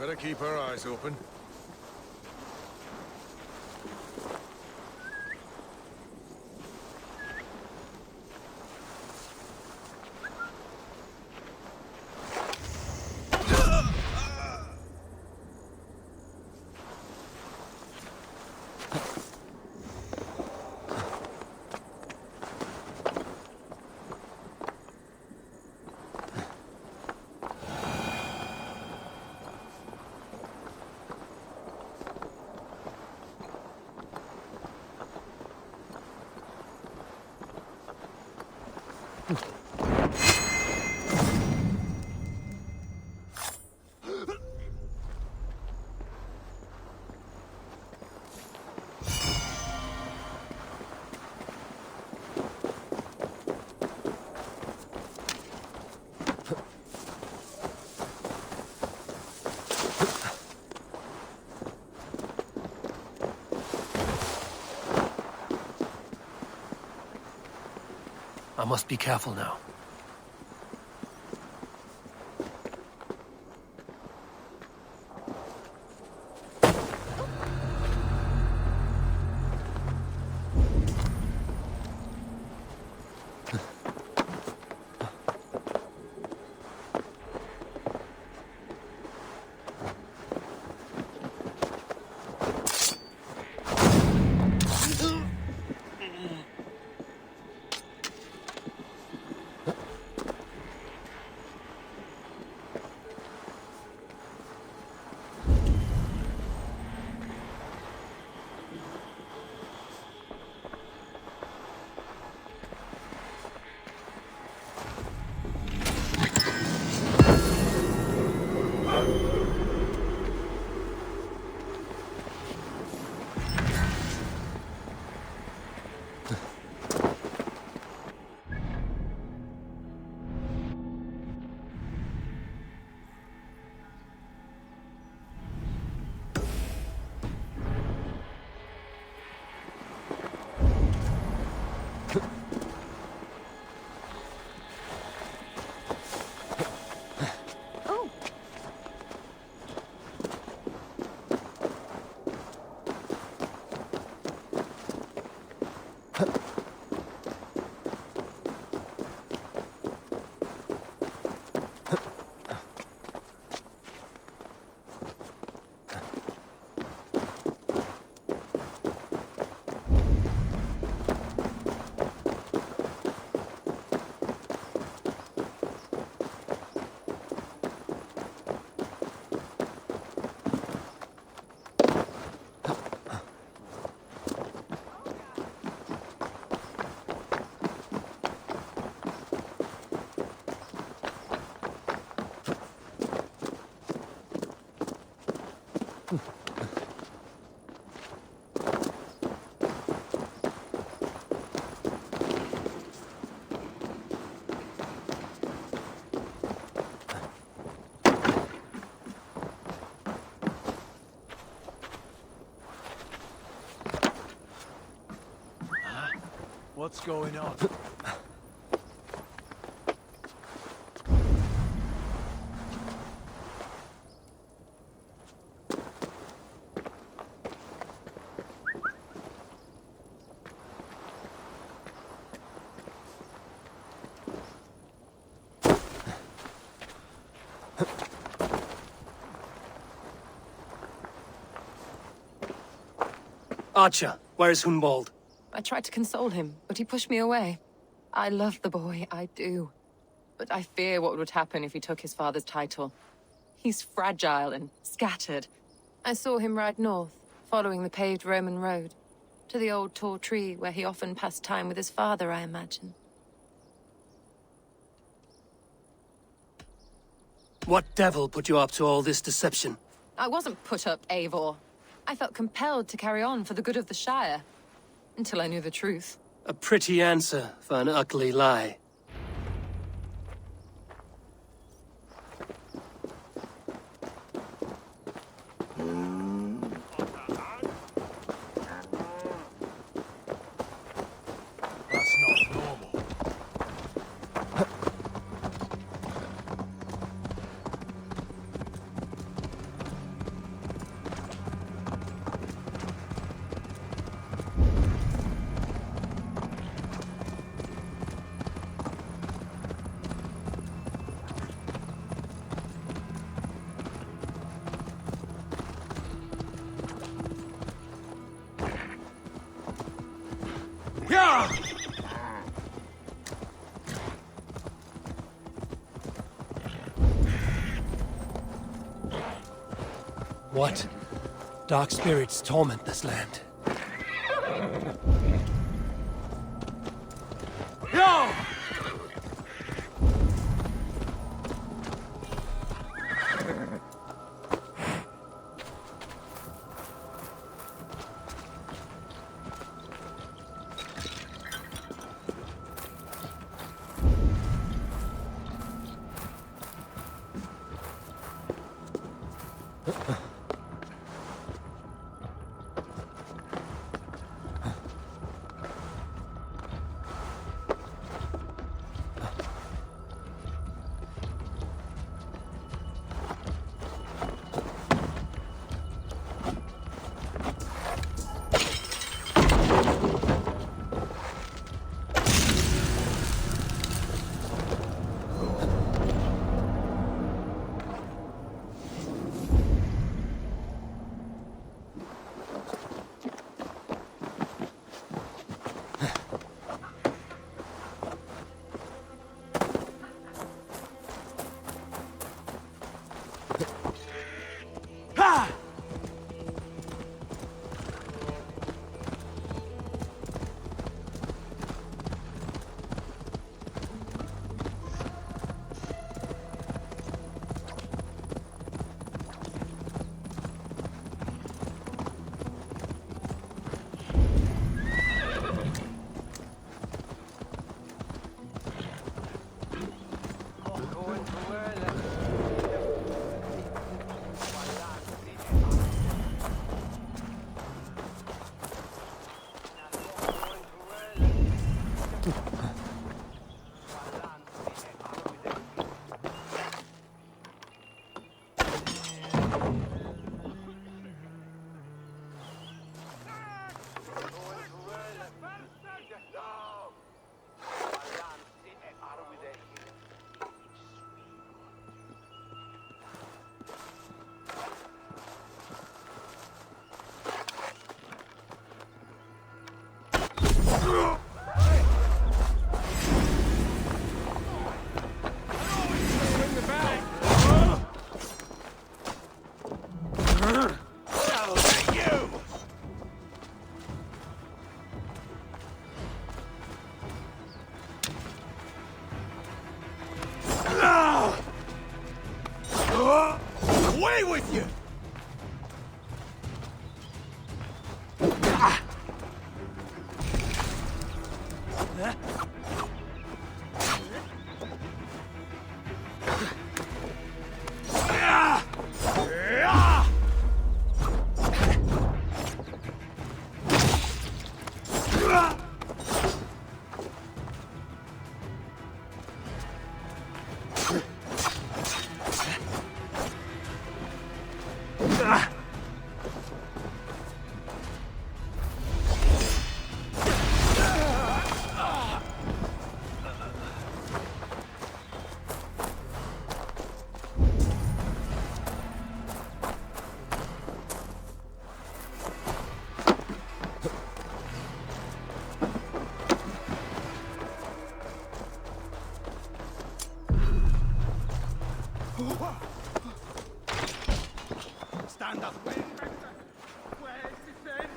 Better keep our eyes open. I must be careful now. What's going on? Archer, where is Hunwald? I tried to console him, but he pushed me away. I love the boy, I do. But I fear what would happen if he took his father's title. He's fragile and scattered. I saw him ride north, following the paved Roman road. To the old tall tree where he often passed time with his father, I imagine. What devil put you up to all this deception? I wasn't put up, Eivor. I felt compelled to carry on for the good of the Shire. Until I knew the truth. A pretty answer for an ugly lie. That's not normal. What? Dark spirits torment this land. No! Away with you! Stand up! Where's the thing?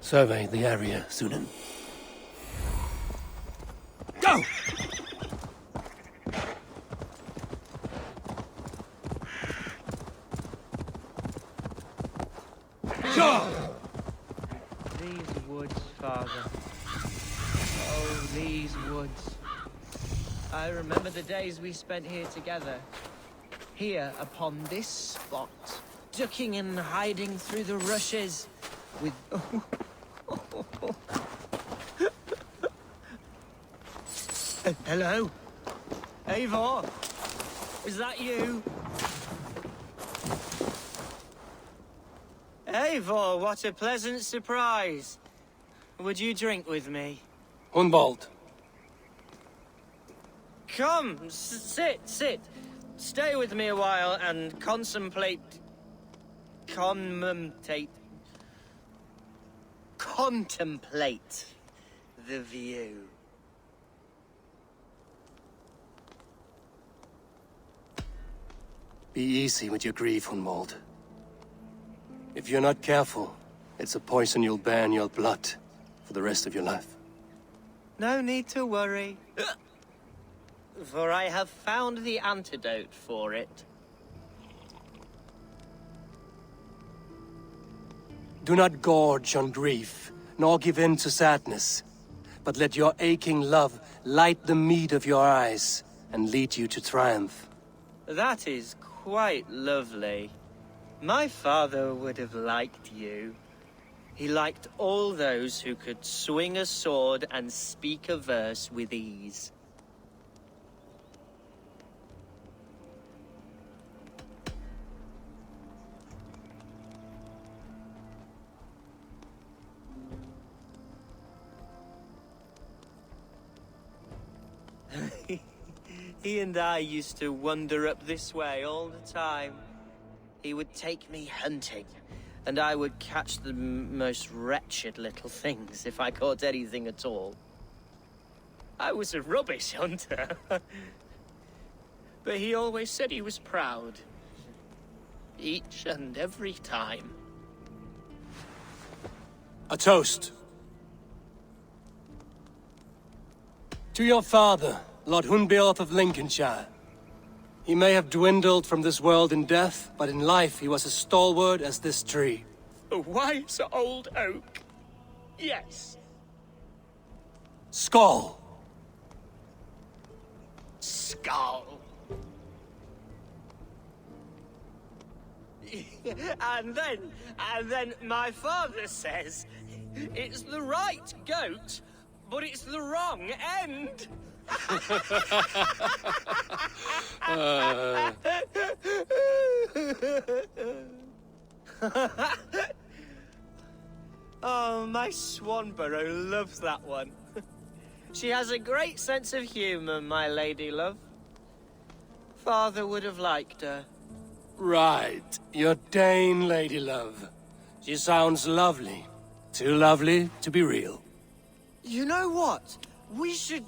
Survey the area, Sunan. Go! father. Oh, these woods. I remember the days we spent here together. Here, upon this spot. Ducking and hiding through the rushes. With... Hello? Eivor? Is that you? Eivor, what a pleasant surprise. Would you drink with me? Hunwald. Come, sit. Stay with me a while and contemplate the view. Be easy with your grief, Hunwald. If you're not careful, it's a poison you'll bear in your blood for the rest of your life. No need to worry. For I have found the antidote for it. Do not gorge on grief, nor give in to sadness, but let your aching love light the mead of your eyes and lead you to triumph. That is quite lovely. My father would have liked you. He liked all those who could swing a sword and speak a verse with ease. He and I used to wander up this way all the time. He would take me hunting, and I would catch the most wretched little things if I caught anything at all. I was a rubbish hunter. But he always said he was proud. Each and every time. A toast. To your father, Lord Hunbeorth of Lincolnshire. He may have dwindled from this world in death, but in life he was as stalwart as this tree. A wise old oak. Yes. Skull. Skull. And then my father says, it's the right goat, but it's the wrong end. Oh, my Swanborough loves that one. She has a great sense of humor, my lady love. Father would have liked her. Right, your Dane lady love. She sounds lovely. Too lovely to be real. You know what? We should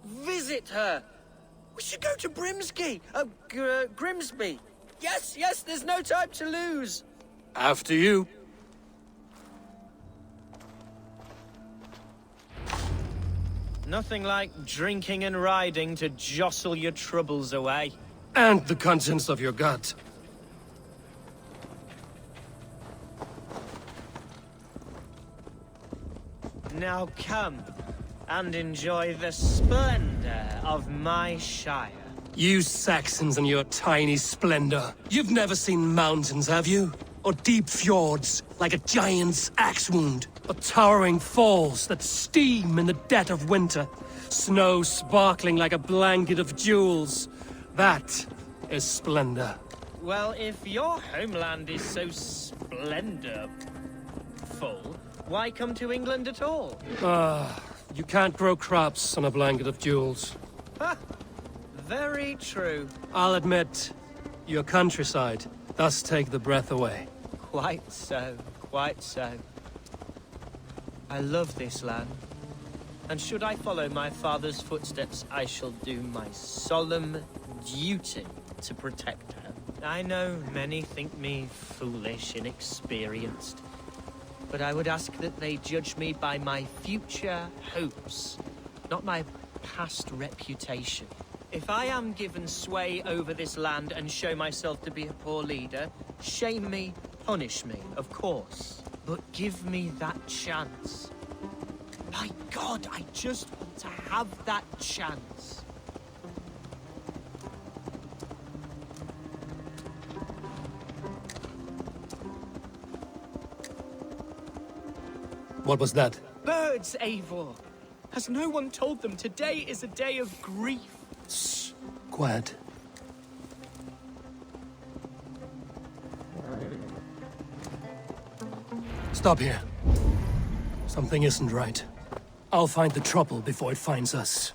visit her. We should go to Grimsby. Yes, there's no time to lose. After you. Nothing like drinking and riding to jostle your troubles away. And the conscience of your gut. Now come and enjoy the splendor of my shire. You Saxons and your tiny splendor. You've never seen mountains, have you? Or deep fjords, like a giant's axe wound. Or towering falls that steam in the dead of winter. Snow sparkling like a blanket of jewels. That is splendor. Well, if your homeland is so splendorful, why come to England at all? You can't grow crops on a blanket of jewels. Ha! Very true. I'll admit, your countryside does take the breath away. Quite so, quite so. I love this land. And should I follow my father's footsteps, I shall do my solemn duty to protect her. I know many think me foolish, inexperienced. But I would ask that they judge me by my future hopes, not my past reputation. If I am given sway over this land and show myself to be a poor leader, shame me, punish me, of course. But give me that chance. God, I just want to have that chance. What was that? Birds, Eivor. Has no one told them today is a day of grief? Shh. Quiet. Stop here. Something isn't right. I'll find the trouble before it finds us.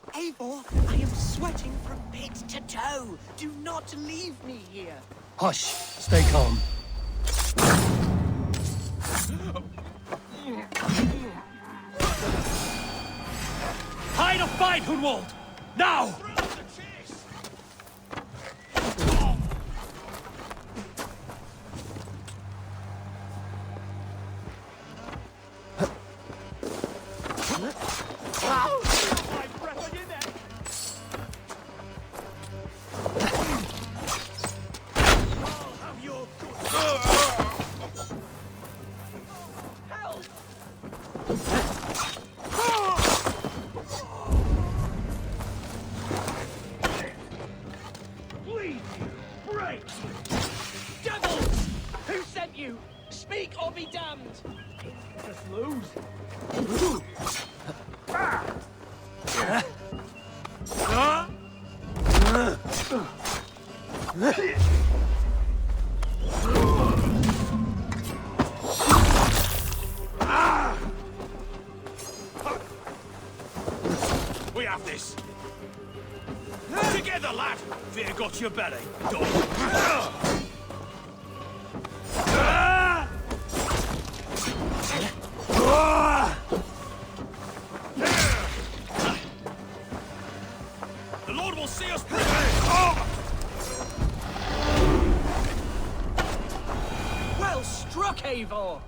Eivor, I am sweating from head to toe. Do not leave me here. Hush. Stay calm. Hide or fight, Hunwald! Now! Devils! Who sent you? Speak or be damned! Just lose. We have this. Together, lad. Fear got your belly. Dog. The Lord will see us prevail. Well struck, Eivor!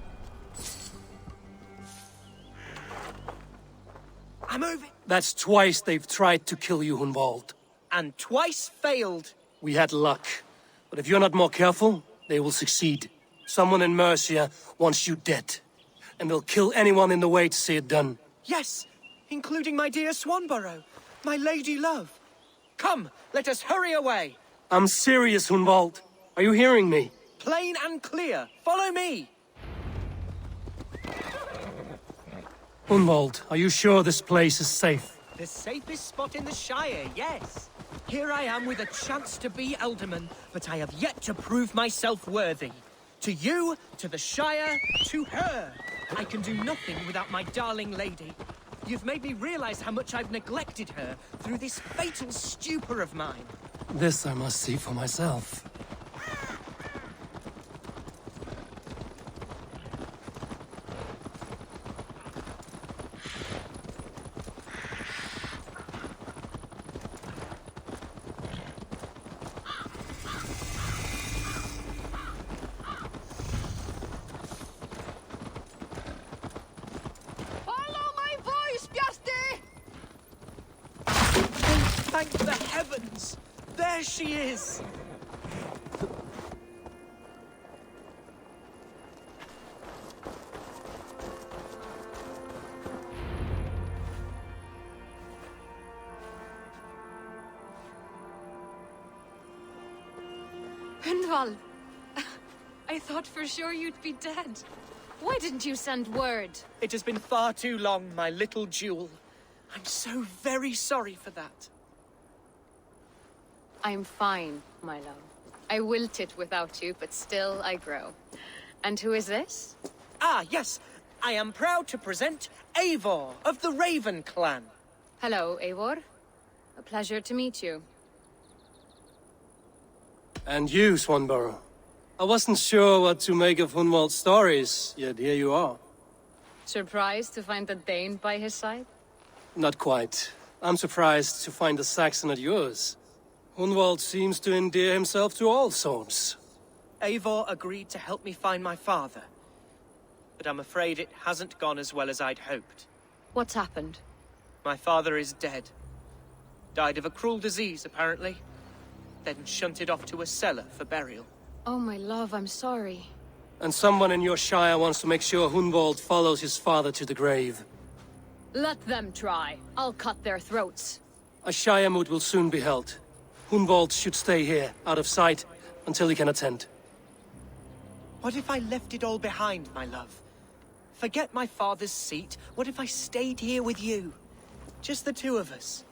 I'm over... That's twice they've tried to kill you, Hunwald. And twice failed. We had luck. But if you're not more careful, they will succeed. Someone in Mercia wants you dead. And they'll kill anyone in the way to see it done. Yes, including my dear Swanborough, my lady love. Come, let us hurry away. I'm serious, Hunwald. Are you hearing me? Plain and clear. Follow me. Hunwald, are you sure this place is safe? The safest spot in the Shire, yes. Here I am with a chance to be Ealdorman, but I have yet to prove myself worthy. To you, to the Shire, to her. I can do nothing without my darling lady. You've made me realize how much I've neglected her through this fatal stupor of mine. This I must see for myself. Thank the heavens! There she is! Hunwald, I thought for sure you'd be dead. Why didn't you send word? It has been far too long, my little jewel. I'm so very sorry for that. I'm fine, my love. I wilted without you, but still I grow. And who is this? Ah, yes. I am proud to present Eivor of the Raven clan. Hello, Eivor. A pleasure to meet you. And you, Swanborough. I wasn't sure what to make of Hunwald's stories, yet here you are. Surprised to find a Dane by his side? Not quite. I'm surprised to find a Saxon at yours. Hunwald seems to endear himself to all sorts. Eivor agreed to help me find my father. But I'm afraid it hasn't gone as well as I'd hoped. What's happened? My father is dead. Died of a cruel disease, apparently. Then shunted off to a cellar for burial. Oh, my love, I'm sorry. And someone in your shire wants to make sure Hunwald follows his father to the grave. Let them try. I'll cut their throats. A Shire moot will soon be held. Hunwald should stay here, out of sight, until he can attend. What if I left it all behind, my love? Forget my father's seat. What if I stayed here with you? Just the two of us.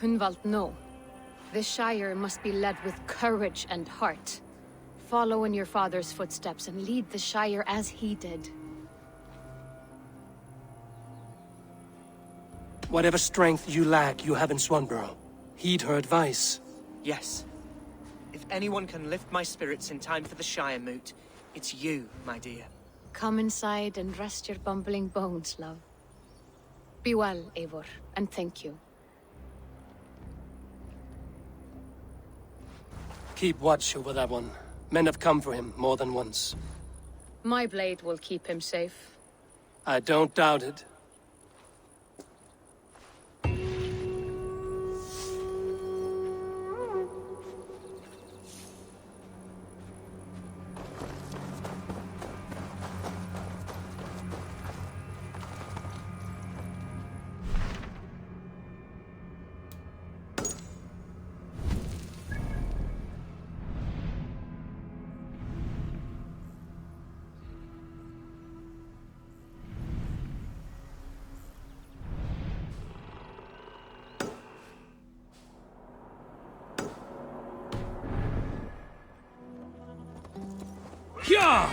Hunwald, no. The Shire must be led with courage and heart. Follow in your father's footsteps and lead the Shire as he did. Whatever strength you lack, you have in Swanborough. Heed her advice. Yes. If anyone can lift my spirits in time for the Shire moot, it's you, my dear. Come inside and rest your bumbling bones, love. Be well, Eivor, and thank you. Keep watch over that one. Men have come for him more than once. My blade will keep him safe. I don't doubt it. Yeah!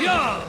Yeah!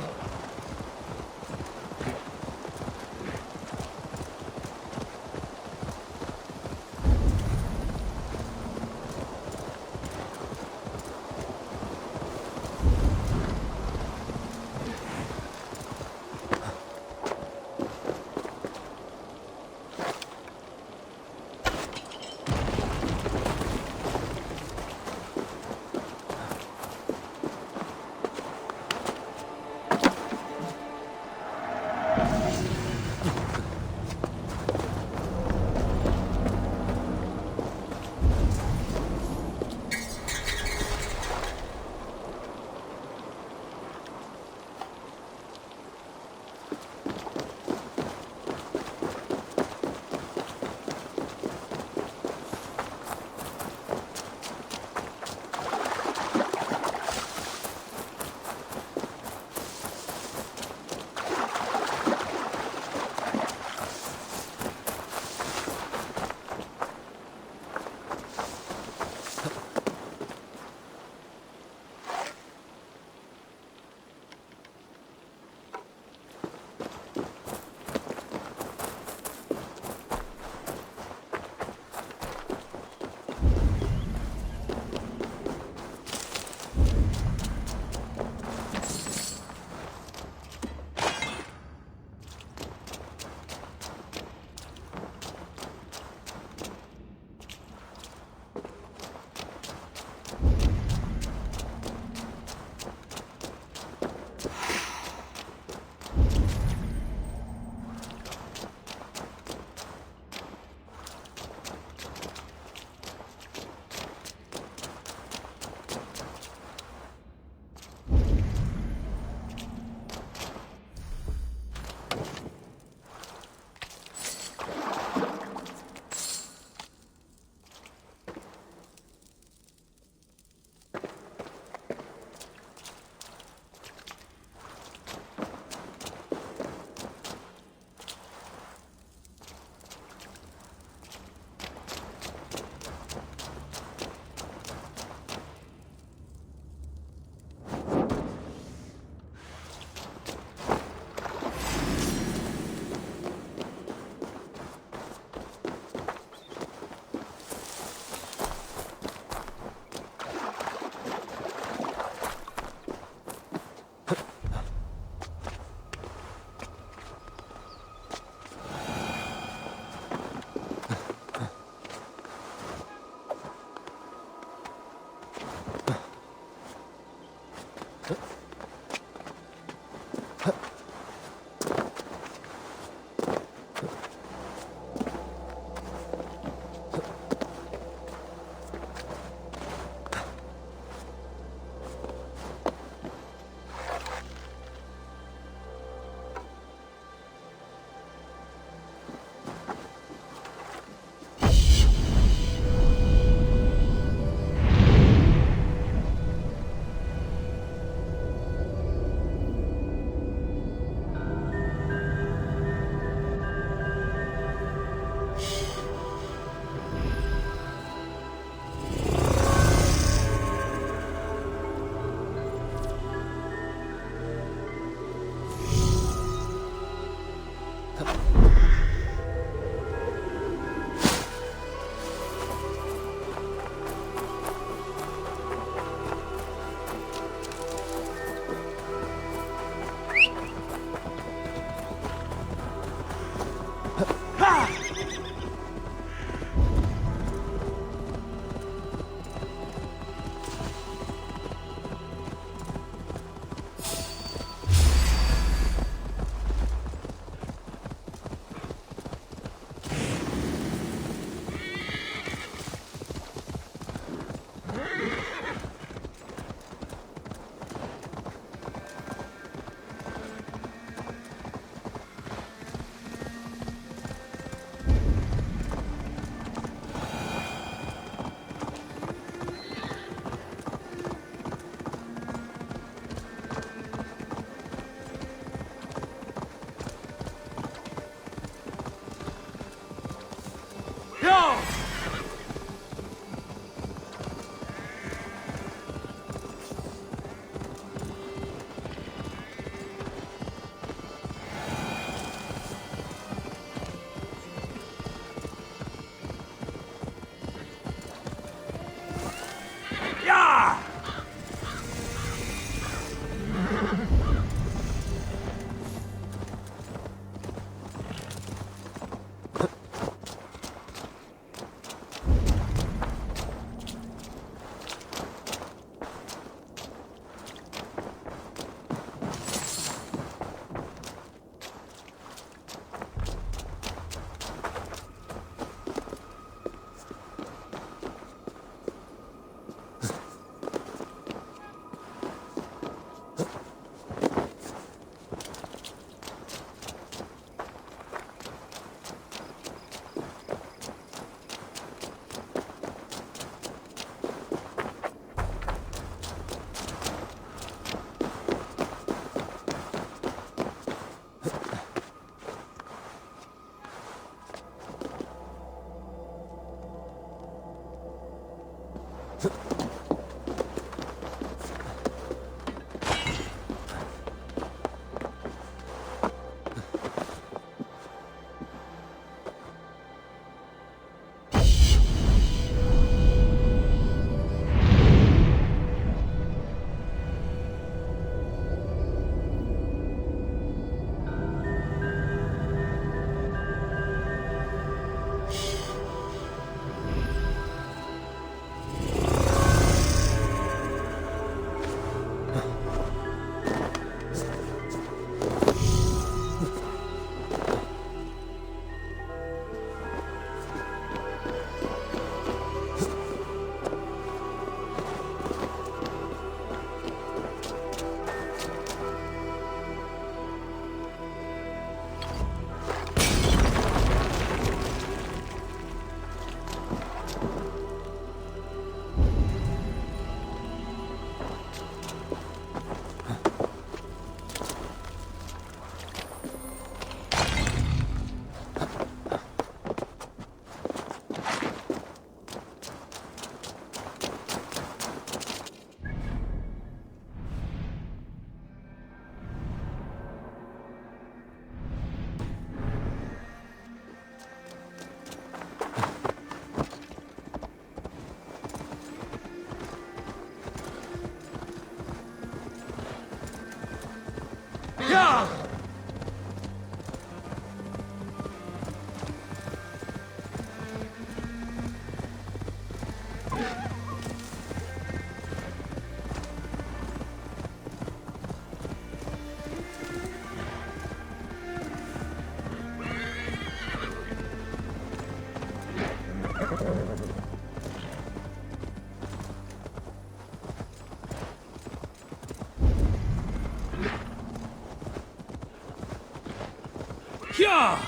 Yeah!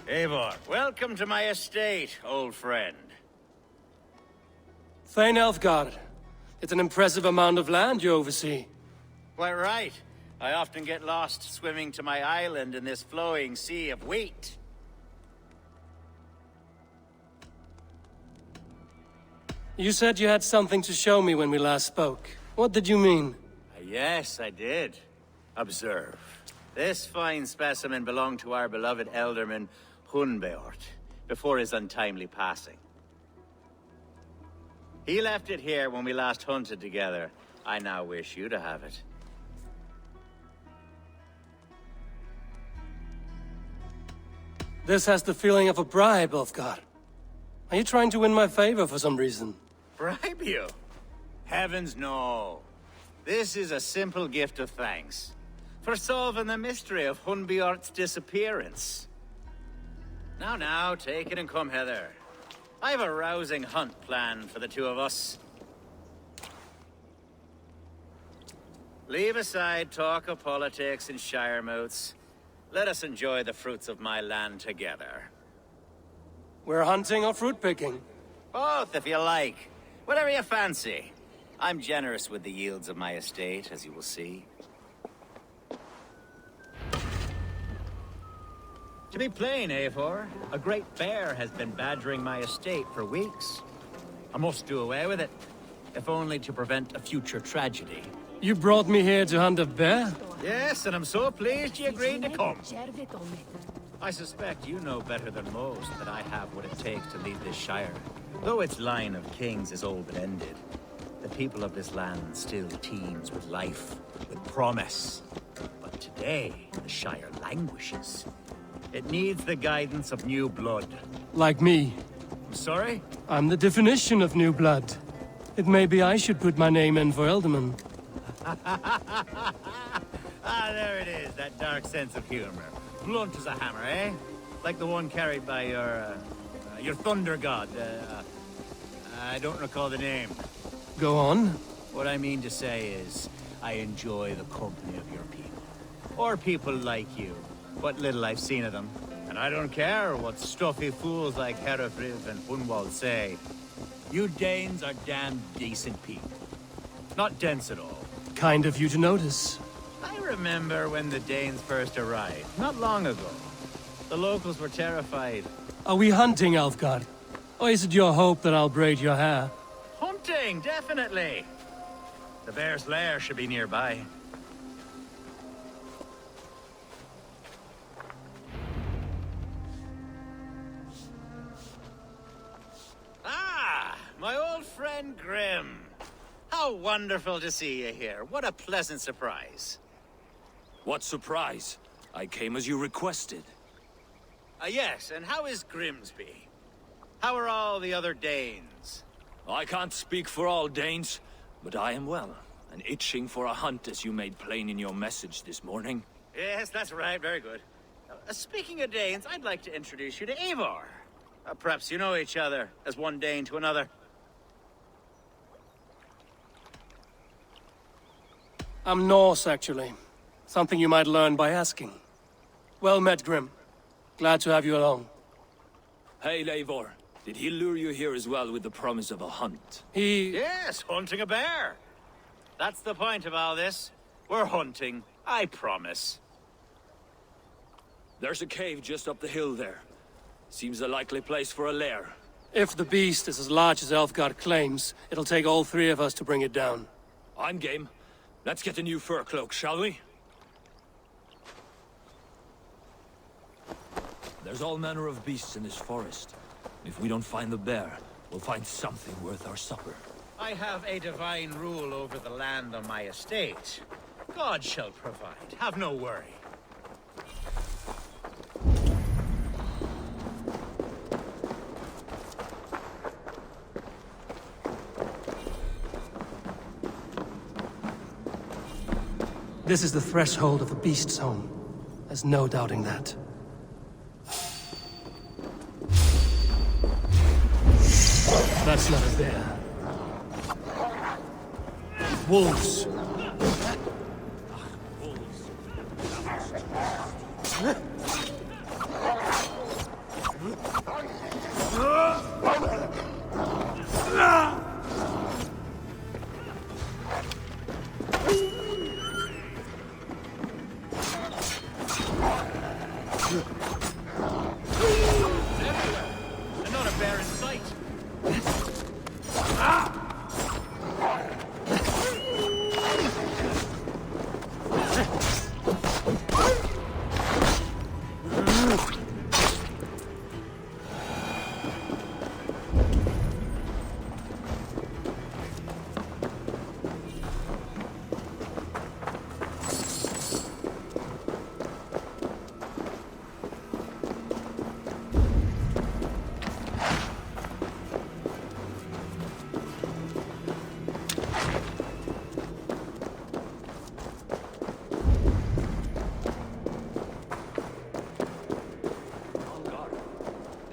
Eivor, welcome to my estate, old friend. Thane Elfgard. It's an impressive amount of land you oversee. Quite right. I often get lost swimming to my island in this flowing sea of wheat. You said you had something to show me when we last spoke. What did you mean? Yes, I did. Observe. This fine specimen belonged to our beloved Ealdorman, Hunbeort, before his untimely passing. He left it here when we last hunted together. I now wish you to have it. This has the feeling of a bribe, Ulfgar. Are you trying to win my favor for some reason? Bribe you? Heavens no. This is a simple gift of thanks for solving the mystery of Hunbeort's disappearance. Now, take it and come hither. I have a rousing hunt planned for the two of us. Leave aside talk of politics and shire moats. Let us enjoy the fruits of my land together. We're hunting or fruit picking? Both, if you like. Whatever you fancy. I'm generous with the yields of my estate, as you will see. To be plain, Eivor, a great bear has been badgering my estate for weeks. I must do away with it, if only to prevent a future tragedy. You brought me here to hunt a bear? Yes, and I'm so pleased you agreed to come. I suspect you know better than most that I have what it takes to lead this shire. Though its line of kings is old but ended, the people of this land still teems with life, with promise. But today, the shire languishes. It needs the guidance of new blood. Like me. I'm sorry? I'm the definition of new blood. It may be I should put my name in for Ealdorman. There it is, that dark sense of humor. Blunt as a hammer, eh? Like the one carried by your thunder god. I don't recall the name. Go on. What I mean to say is, I enjoy the company of your people. Or people like you. What little I've seen of them. And I don't care what stuffy fools like Herefriv and Hunwald say. You Danes are damn decent people. Not dense at all. Kind of you to notice. I remember when the Danes first arrived, not long ago. The locals were terrified. Are we hunting, Ulfgar? Or is it your hope that I'll braid your hair? Hunting, definitely. The bear's lair should be nearby. Ah, my old friend Grim. How wonderful to see you here. What a pleasant surprise. What surprise? I came as you requested. Yes, and how is Grimsby? How are all the other Danes? I can't speak for all Danes, but I am well, and itching for a hunt as you made plain in your message this morning. Yes, that's right. Very good. Speaking of Danes, I'd like to introduce you to Eivor. Perhaps you know each other, as one Dane to another. I'm Norse, actually. Something you might learn by asking. Well met, Grim. Glad to have you along. Hey, Eivor. Did he lure you here as well with the promise of a hunt? He... Yes, hunting a bear. That's the point of all this. We're hunting, I promise. There's a cave just up the hill there. Seems a likely place for a lair. If the beast is as large as Elfgard claims, it'll take all three of us to bring it down. I'm game. Let's get a new fur cloak, shall we? There's all manner of beasts in this forest. If we don't find the bear, we'll find something worth our supper. I have a divine rule over the land on my estate. God shall provide, have no worry. This is the threshold of the beast's home. There's no doubting that. That's not a bear. Wolves. And not a bear in sight.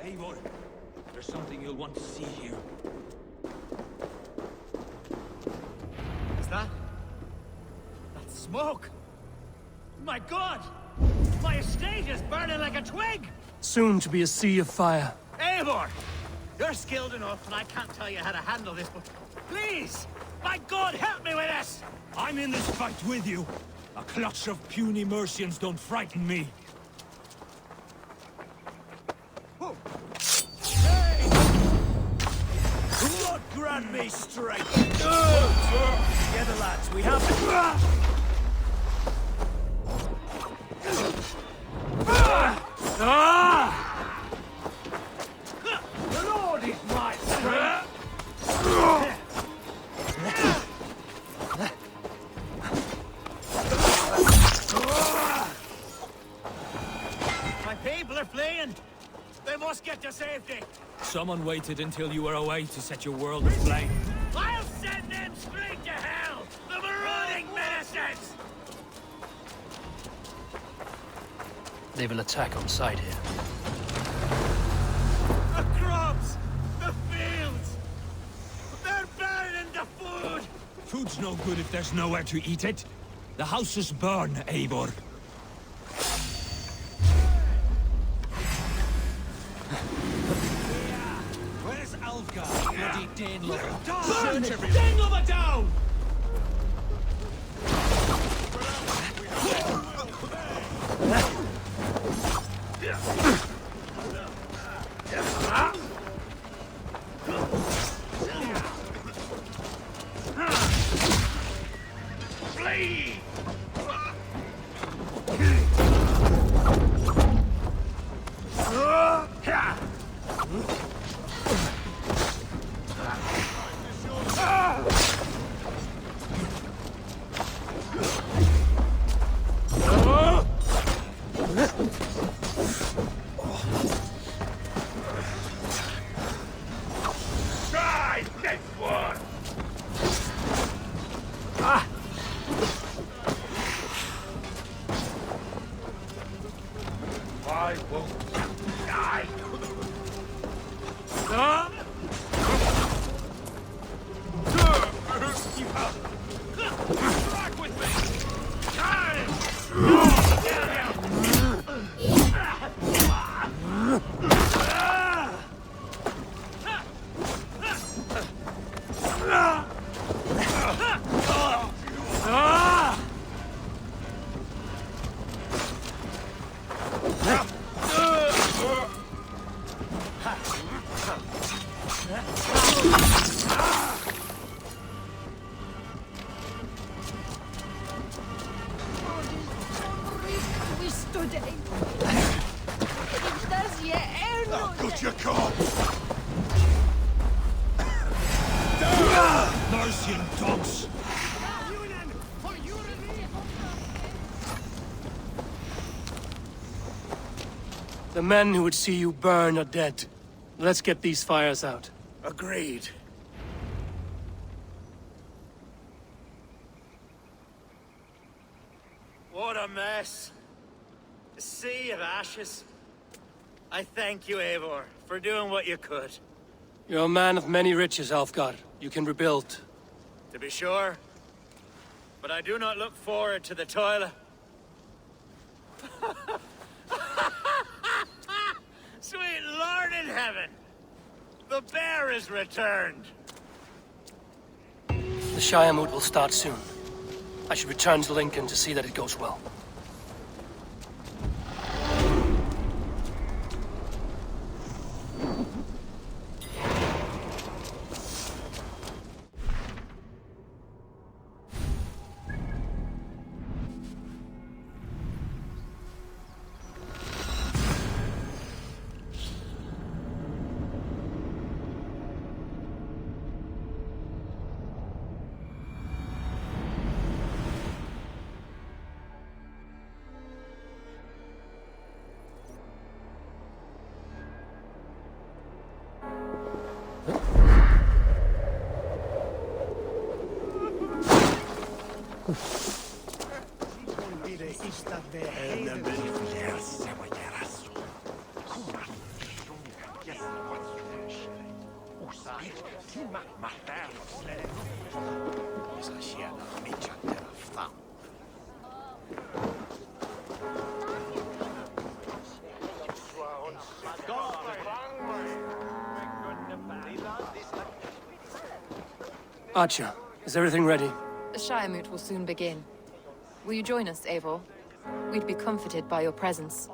Eivor, there's something you'll want to see here. Is that? That's smoke! My God! My estate is burning like a twig! Soon to be a sea of fire. Eivor! You're skilled enough, and I can't tell you how to handle this, but please! My God, help me with this! I'm in this fight with you. A clutch of puny Mercians don't frighten me. Lord grant me strength! Together, lads, we have it! The Lord is my strength! My people are fleeing! They must get to safety! Someone waited until you were away to set your world aflame. I'll send them straight to hell! The marauding menacers! They will attack on sight here. The crops! The fields! They're burning the food! Food's no good if there's nowhere to eat it. The houses burn, Eivor. Where's Alfgar, bloody Dane lover? Burn everyone! Dane lover down! Flee! Try this one! Mercian dogs! The men who would see you burn are dead. Let's get these fires out. Agreed. What a mess. A sea of ashes. I thank you, Eivor, for doing what you could. You're a man of many riches, Alfgar. You can rebuild. To be sure. But I do not look forward to the toil. Sweet Lord in heaven! The bear is returned! The Shire moot will start soon. I should return to Lincoln to see that it goes well. Archer, is everything ready? The Shire moot will soon begin. Will you join us, Eivor? We'd be comforted by your presence.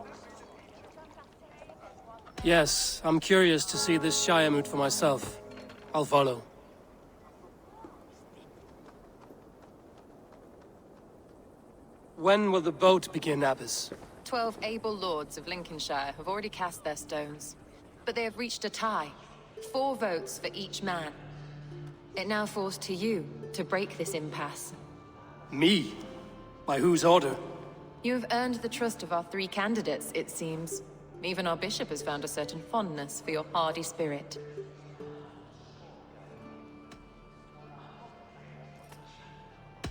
Yes, I'm curious to see this Shire moot for myself. I'll follow. When will the boat begin, Abbess? 12 able lords of Lincolnshire have already cast their stones. But they have reached a tie. 4 votes for each man. It now falls to you to break this impasse. Me? By whose order? You have earned the trust of our 3 candidates, it seems. Even our bishop has found a certain fondness for your hardy spirit.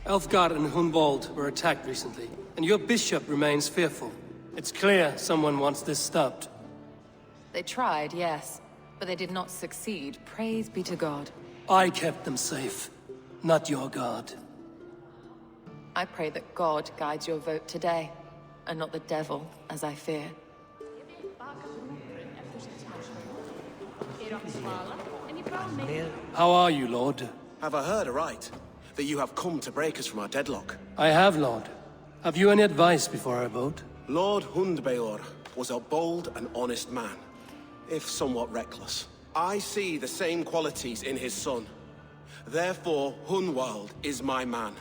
Elfgar and Hunwald were attacked recently, and your bishop remains fearful. It's clear someone wants this stopped. They tried, yes, but they did not succeed. Praise be to God. I kept them safe, not your god. I pray that God guides your vote today, and not the devil, as I fear. How are you, Lord? Have I heard aright? That you have come to break us from our deadlock? I have, Lord. Have you any advice before our vote? Lord Hundbeor was a bold and honest man, if somewhat reckless. I see the same qualities in his son. Therefore, Hunwald is my man.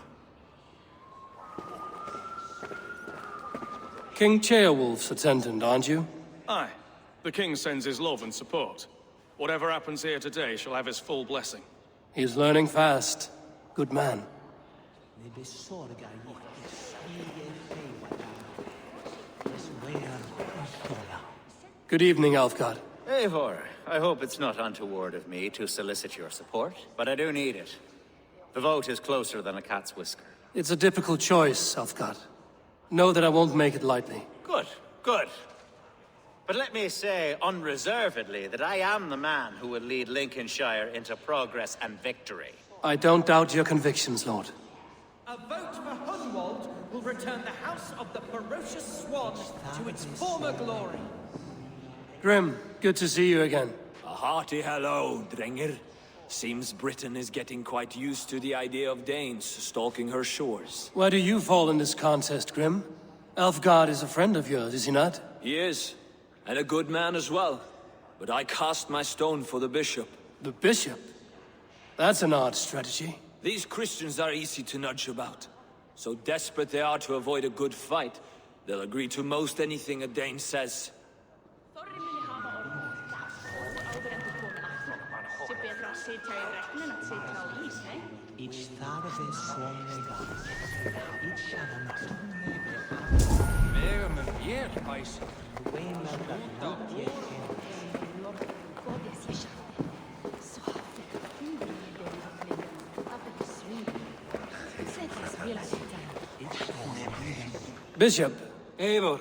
King Ceolwulf's attendant, aren't you? Aye. The king sends his love and support. Whatever happens here today shall have his full blessing. He's learning fast. Good man. Good evening, Alfgar. Eivor, I hope it's not untoward of me to solicit your support, but I do need it. The vote is closer than a cat's whisker. It's a difficult choice, Alfgar. Know that I won't make it lightly. Good, good. But let me say unreservedly that I am the man who will lead Lincolnshire into progress and victory. I don't doubt your convictions, Lord. A vote for Hunwald will return the House of the Ferocious Swan to its former glory. Grim, good to see you again. A hearty hello, Drenger. Seems Britain is getting quite used to the idea of Danes stalking her shores. Where do you fall in this contest, Grim? Alfgar is a friend of yours, is he not? He is, and a good man as well. But I cast my stone for the bishop. The bishop? That's an odd strategy. These Christians are easy to nudge about. So desperate they are to avoid a good fight, they'll agree to most anything a Dane says. Bishop, Eivor,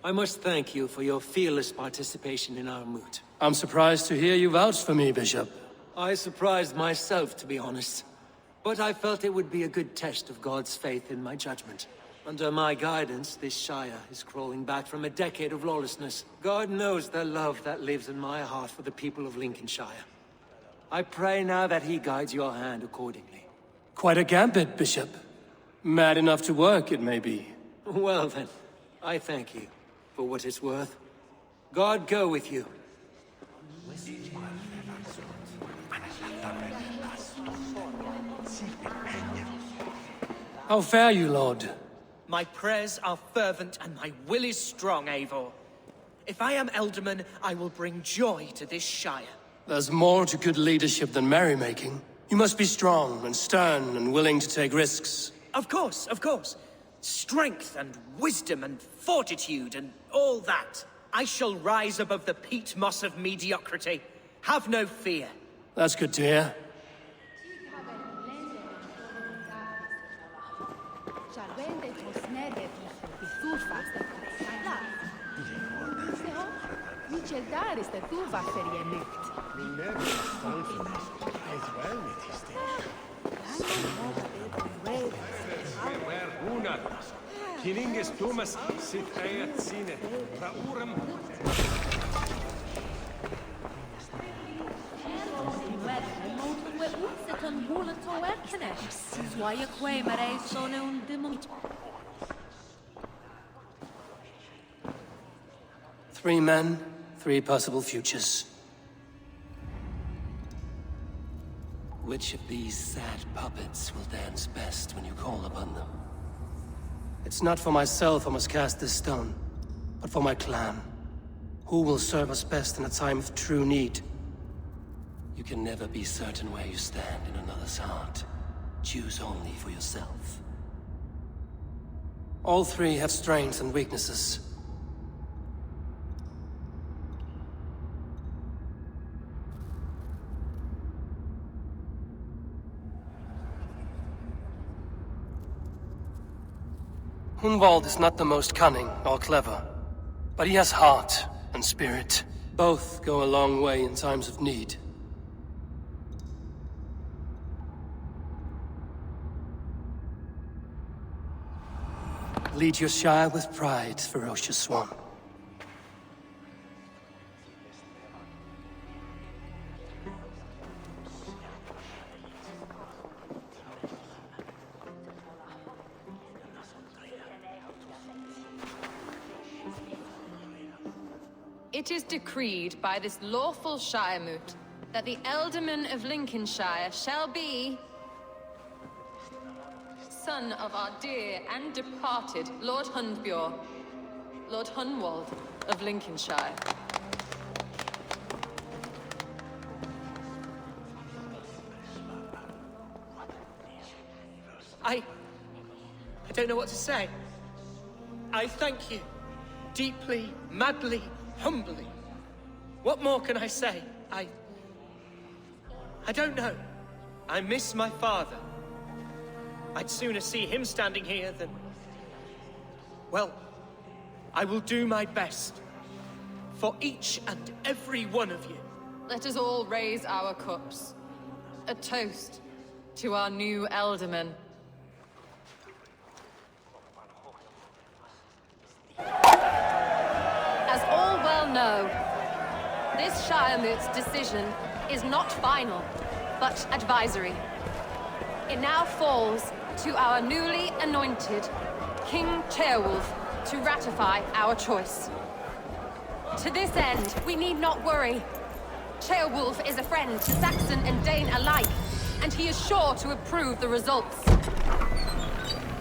I must thank you for your fearless participation in our moot. I'm surprised to hear you vouch for me, Bishop. I surprised myself, to be honest. But I felt it would be a good test of God's faith in my judgment. Under my guidance, this Shire is crawling back from a decade of lawlessness. God knows the love that lives in my heart for the people of Lincolnshire. I pray now that he guides your hand accordingly. Quite a gambit, Bishop. Mad enough to work, it may be. Well then, I thank you, for what it's worth. God go with you. How fare you, Lord? My prayers are fervent and my will is strong, Eivor. If I am Elderman, I will bring joy to this Shire. There's more to good leadership than merrymaking. You must be strong and stern and willing to take risks. Of course, of course. Strength and wisdom and fortitude and all that. I shall rise above the peat moss of mediocrity. Have no fear. That's good to hear. Kininges Thomas sit eiat sine, Raurem. Three men, three possible futures. Which of these sad puppets will dance best when you call upon them? It's not for myself I must cast this stone, but for my clan. Who will serve us best in a time of true need? You can never be certain where you stand in another's heart. Choose only for yourself. All three have strengths and weaknesses. Hunwald is not the most cunning or clever, but he has heart and spirit. Both go a long way in times of need. Lead your Shire with pride, ferocious swan. It is decreed by this lawful Shire moot that the Ealdorman of Lincolnshire shall be son of our dear and departed Lord Hundbjorn, Lord Hunwald of Lincolnshire. I don't know what to say. I thank you. Deeply, madly, humbly. What more can I say? I don't know. I miss my father. I'd sooner see him standing here than... Well, I will do my best. For each and every one of you. Let us all raise our cups. A toast to our new Ealdorman. As all well know, this Shire moot's decision is not final, but advisory. It now falls to our newly anointed King Ceolwulf to ratify our choice. To this end, we need not worry. Ceolwulf is a friend to Saxon and Dane alike, and he is sure to approve the results.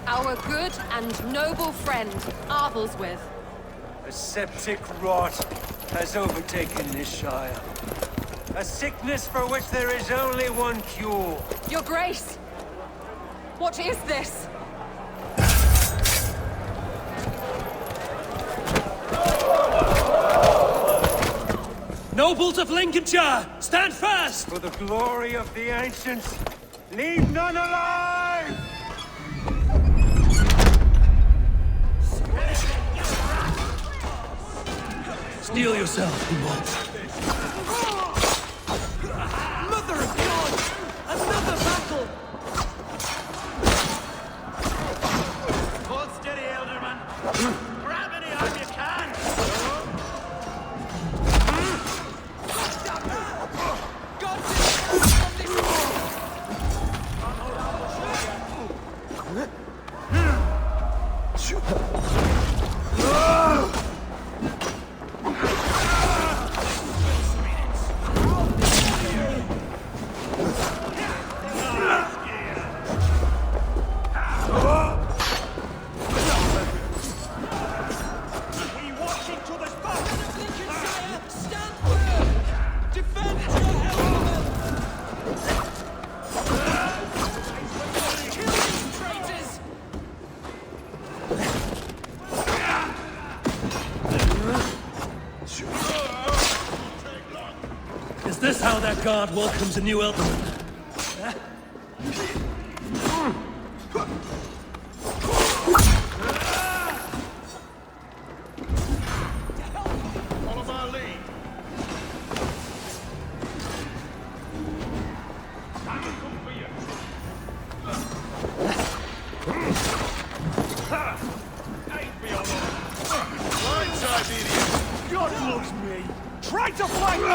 Our good and noble friend, Arthelswith. A septic rot has overtaken this Shire. A sickness for which there is only one cure. Your Grace! What is this? Nobles of Lincolnshire, stand fast! For the glory of the ancients, leave none alive! Steel yourself, Eivor. Mother of God! Another battle! Hold steady, Elderman. Grab any arm you can. Is this how that guard welcomes a new Elderman? Follow our lead. Time will come for you. Ain't we all over? Blindside, idiot! God loves me! Try to flank me!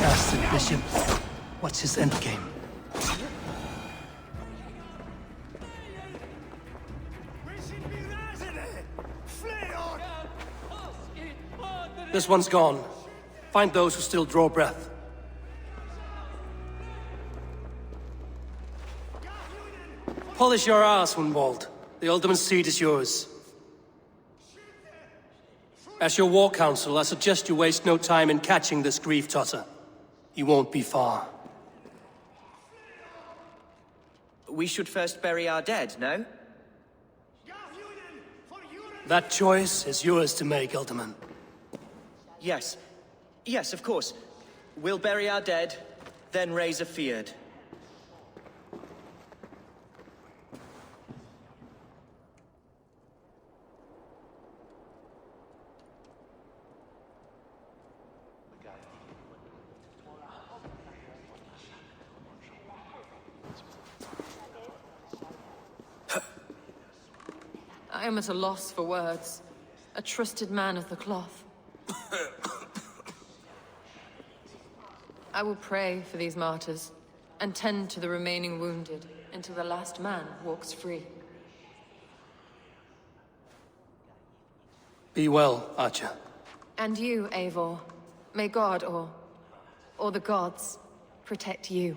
Bastard Bishop. What's his endgame? This one's gone. Find those who still draw breath. Polish your ass, Hunwald. The Alderman's seat is yours. As your war council, I suggest you waste no time in catching this grief totter. You won't be far. We should first bury our dead, no? That choice is yours to make, Alderman. Yes. Yes, of course. We'll bury our dead, then raise a feared. I am at a loss for words. A trusted man of the cloth. I will pray for these martyrs, and tend to the remaining wounded until the last man walks free. Be well, Archer. And you, Eivor. May God, or the gods, protect you.